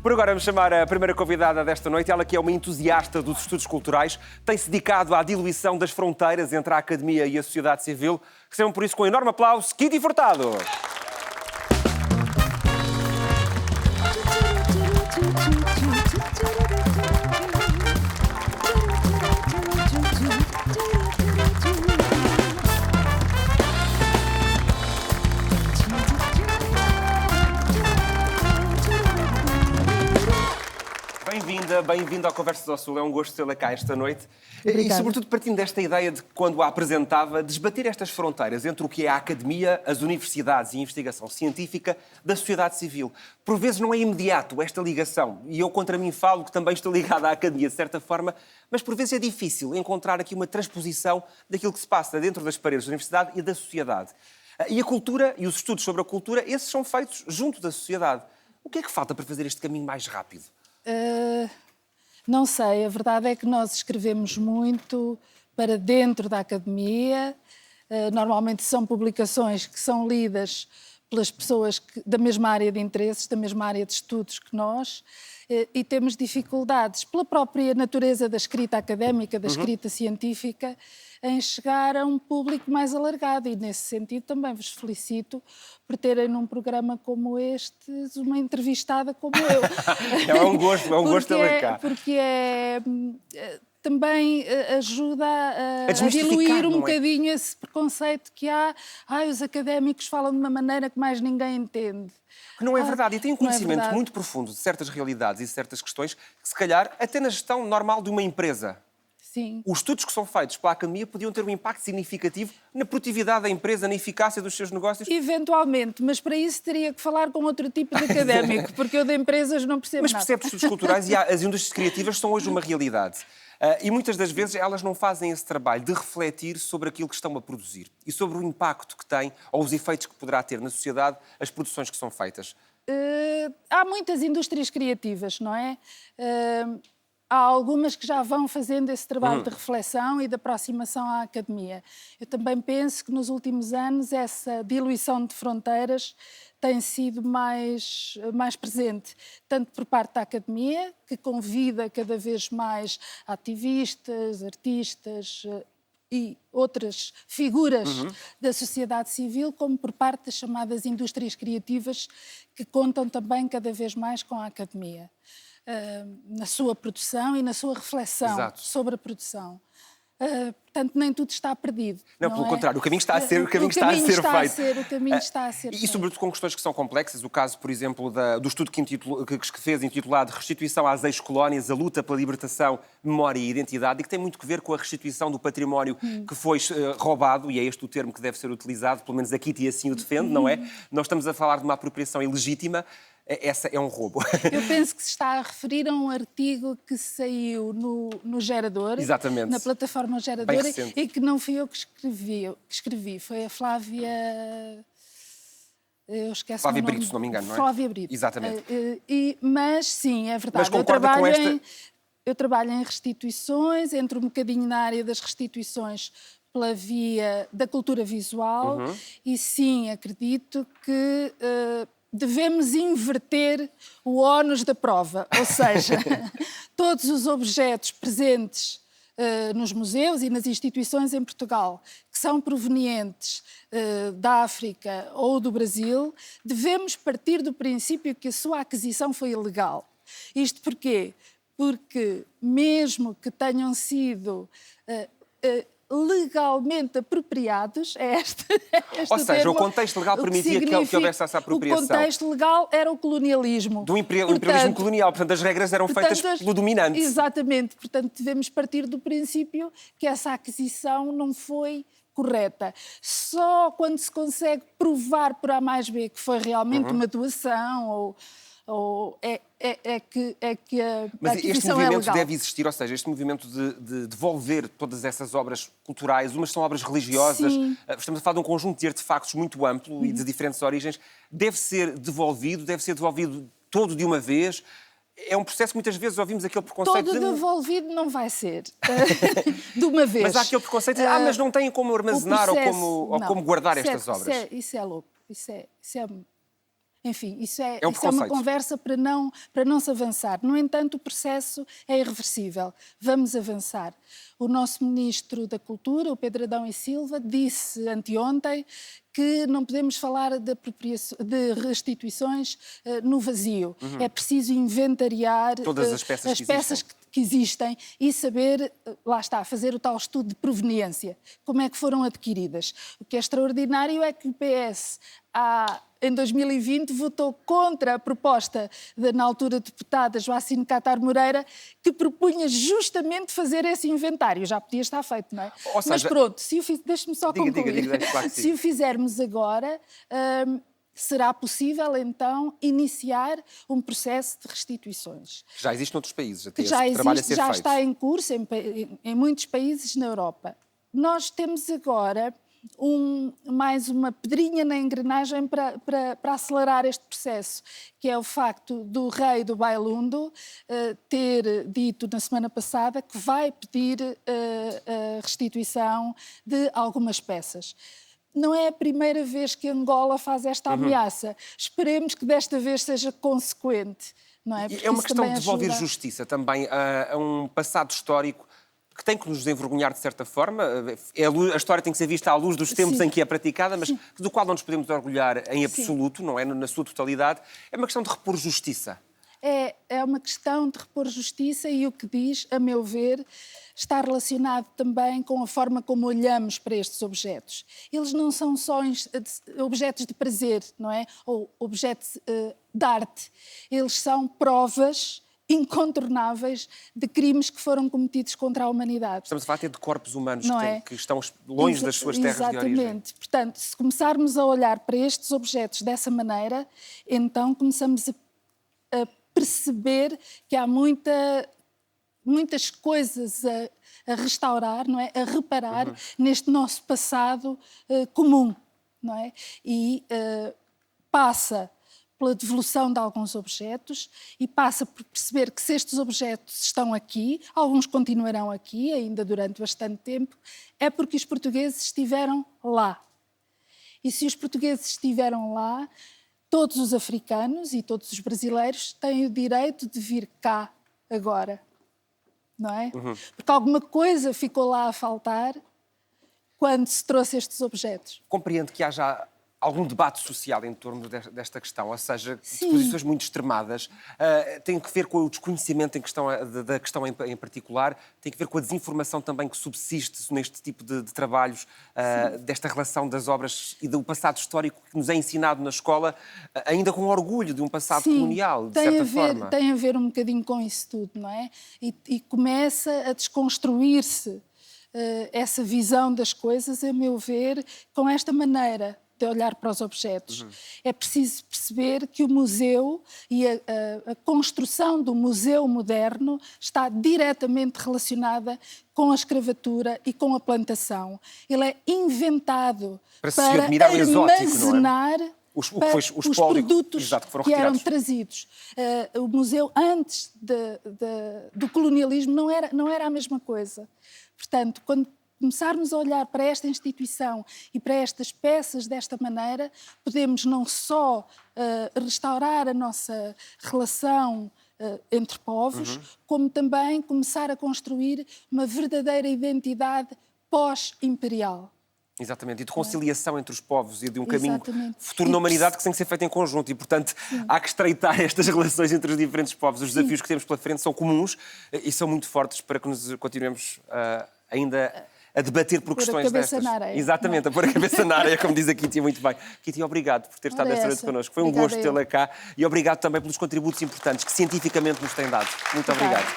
Por agora vamos chamar a primeira convidada desta noite, ela que é uma entusiasta dos estudos culturais, tem-se dedicado à diluição das fronteiras entre a academia e a sociedade civil. Recebam por isso com um enorme aplauso, Kitty Furtado. Bem-vinda ao Conversas ao Sul. É um gosto tê-la cá esta noite. Obrigada. E, sobretudo, partindo desta ideia de, quando a apresentava, desbater estas fronteiras entre o que é a academia, as universidades e a investigação científica da sociedade civil. Por vezes não é imediato esta ligação. E eu, contra mim, falo que também estou ligado à academia, de certa forma, mas por vezes é difícil encontrar aqui uma transposição daquilo que se passa dentro das paredes da universidade e da sociedade. E a cultura e os estudos sobre a cultura, esses são feitos junto da sociedade. O que é que falta para fazer este caminho mais rápido? Não sei, a verdade é que nós escrevemos muito para dentro da academia. Normalmente são publicações que são lidas pelas pessoas da mesma área de interesses, da mesma área de estudos que nós, e temos dificuldades pela própria natureza da escrita académica, da escrita científica, em chegar a um público mais alargado. E, nesse sentido, também vos felicito por terem num programa como este uma entrevistada como eu. É um gosto tê-la cá. Porque também ajuda a diluir um bocadinho esse preconceito que há. Os académicos falam de uma maneira que mais ninguém entende. Que não é verdade. E tem um conhecimento muito profundo de certas realidades e certas questões que, se calhar, até na gestão normal de uma empresa. Sim. Os estudos que são feitos pela academia podiam ter um impacto significativo na produtividade da empresa, na eficácia dos seus negócios. Eventualmente, mas para isso teria que falar com outro tipo de académico, porque eu de empresas não percebo nada. Mas percebe que os estudos culturais e as indústrias criativas são hoje uma realidade. E muitas das vezes elas não fazem esse trabalho de refletir sobre aquilo que estão a produzir e sobre o impacto que tem ou os efeitos que poderá ter na sociedade as produções que são feitas. Há muitas indústrias criativas, não é? Há algumas que já vão fazendo esse trabalho de reflexão e de aproximação à academia. Eu também penso que nos últimos anos essa diluição de fronteiras tem sido mais presente, tanto por parte da academia, que convida cada vez mais ativistas, artistas e outras figuras da sociedade civil, como por parte das chamadas indústrias criativas, que contam também cada vez mais com a academia. Na sua produção e na sua reflexão sobre a produção. Portanto, nem tudo está perdido. Não, pelo contrário, o caminho está a ser, feito. O caminho está a ser E sobretudo com questões que são complexas. O caso, por exemplo, do estudo que fez, intitulado Restituição às ex-colónias, a luta pela libertação, memória e identidade, e que tem muito que ver com a restituição do património que foi roubado, e é este o termo que deve ser utilizado, pelo menos a Kitty assim o defende, não é? Nós estamos a falar de uma apropriação ilegítima. Essa é um roubo. Eu penso que se está a referir a um artigo que saiu no Gerador, exatamente, na plataforma Gerador, e que não fui eu que escrevi. Foi a Flávia... Eu esqueço Flávia o nome. Brito, se não me engano, não é? Flávia Brito. Exatamente. Mas sim, é verdade. Mas concorda com esta... Eu trabalho em restituições, entro um bocadinho na área das restituições pela via da cultura visual, e sim, acredito que... devemos inverter o ónus da prova, ou seja, todos os objetos presentes nos museus e nas instituições em Portugal, que são provenientes da África ou do Brasil, devemos partir do princípio que a sua aquisição foi ilegal. Isto porquê? Porque mesmo que tenham sido... legalmente apropriados, ou seja, termo, o contexto legal permitia que houvesse essa apropriação. O contexto legal era o colonialismo. Do imperialismo colonial, portanto as regras eram feitas pelo dominante. Exatamente, portanto devemos partir do princípio que essa aquisição não foi correta. Só quando se consegue provar por A mais B que foi realmente uma doação que Mas este movimento deve existir, ou seja, este movimento de devolver todas essas obras culturais, umas são obras religiosas, estamos a falar de um conjunto de artefactos muito amplo e de diferentes origens, deve ser devolvido todo de uma vez. É um processo que muitas vezes ouvimos aquele preconceito... Todo devolvido não vai ser, de uma vez. Mas há aquele preconceito de, mas não têm como armazenar ou como guardar estas obras. Isso é louco, isso é Enfim, isso é uma preconceito. conversa para não se avançar. No entanto, o processo é irreversível. Vamos avançar. O nosso Ministro da Cultura, o Pedro Adão e Silva, disse anteontem que não podemos falar de restituições no vazio. É preciso inventariar todas as peças que existem e saber, lá está, fazer o tal estudo de proveniência. Como é que foram adquiridas. O que é extraordinário é que o PS, em 2020, votou contra a proposta da, na altura, deputada Joacine Catar Moreira, que propunha justamente fazer esse inventário. Já podia estar feito, não é? Ou seja, mas pronto, deixe-me só concluir. Diga, claro que sim. Se o fizermos agora, será possível, então, iniciar um processo de restituições. Já existe noutros países, até Já esse trabalho a existe, ser já feito. está em curso em muitos países na Europa. Nós temos agora mais uma pedrinha na engrenagem para acelerar este processo, que é o facto do rei do Bailundo ter dito na semana passada que vai pedir a restituição de algumas peças. Não é a primeira vez que Angola faz esta ameaça. Esperemos que desta vez seja consequente. Não é? É uma questão de devolver justiça também a um passado histórico que tem que nos envergonhar de certa forma. A história tem que ser vista à luz dos tempos Sim. em que é praticada, mas do qual não nos podemos orgulhar em absoluto, Sim. não é? Na sua totalidade. É uma questão de repor justiça. É uma questão de repor justiça e o que diz, a meu ver, está relacionado também com a forma como olhamos para estes objetos. Eles não são só objetos de prazer, não é? Ou objetos de arte. Eles são provas incontornáveis de crimes que foram cometidos contra a humanidade. Estamos a falar até de corpos humanos que estão longe das suas terras de origem. Exatamente. Portanto, se começarmos a olhar para estes objetos dessa maneira, então começamos a perceber que há muitas coisas a restaurar, não é? A reparar neste nosso passado comum, não é? E passa pela devolução de alguns objetos e passa por perceber que se estes objetos estão aqui, alguns continuarão aqui ainda durante bastante tempo, é porque os portugueses estiveram lá. E se os portugueses estiveram lá, todos os africanos e todos os brasileiros têm o direito de vir cá agora, não é? Porque alguma coisa ficou lá a faltar quando se trouxe estes objetos. Compreendo que haja algum debate social em torno desta questão, ou seja, de Sim. posições muito extremadas, tem que ver com o desconhecimento da questão em particular, tem que ver com a desinformação também que subsiste neste tipo de trabalhos, desta relação das obras e do passado histórico que nos é ensinado na escola, ainda com orgulho de um passado colonial, de certa forma. Tem a ver um bocadinho com isso tudo, não é? E começa a desconstruir-se essa visão das coisas, a meu ver, com esta maneira de olhar para os objetos. É preciso perceber que o museu e a construção do museu moderno está diretamente relacionada com a escravatura e com a plantação. Ele é inventado para armazenar os produtos que eram retirados. trazidos. O museu, antes do colonialismo, não era a mesma coisa. Portanto, quando começarmos a olhar para esta instituição e para estas peças desta maneira, podemos não só restaurar a nossa relação entre povos, como também começar a construir uma verdadeira identidade pós-imperial. Exatamente, e de conciliação entre os povos e de um caminho futuro E na humanidade que tem que ser feito em conjunto e, portanto, há que estreitar estas relações entre os diferentes povos. Os desafios que temos pela frente são comuns e são muito fortes para que nos continuemos ainda a debater por questões destas. Pôr a cabeça na areia. Exatamente, a pôr a cabeça na areia, como diz a Kitty muito bem. Kitty, obrigado por ter estado nesta noite connosco. Foi um gosto tê-la cá e obrigado também pelos contributos importantes que cientificamente nos têm dado. Muito obrigado.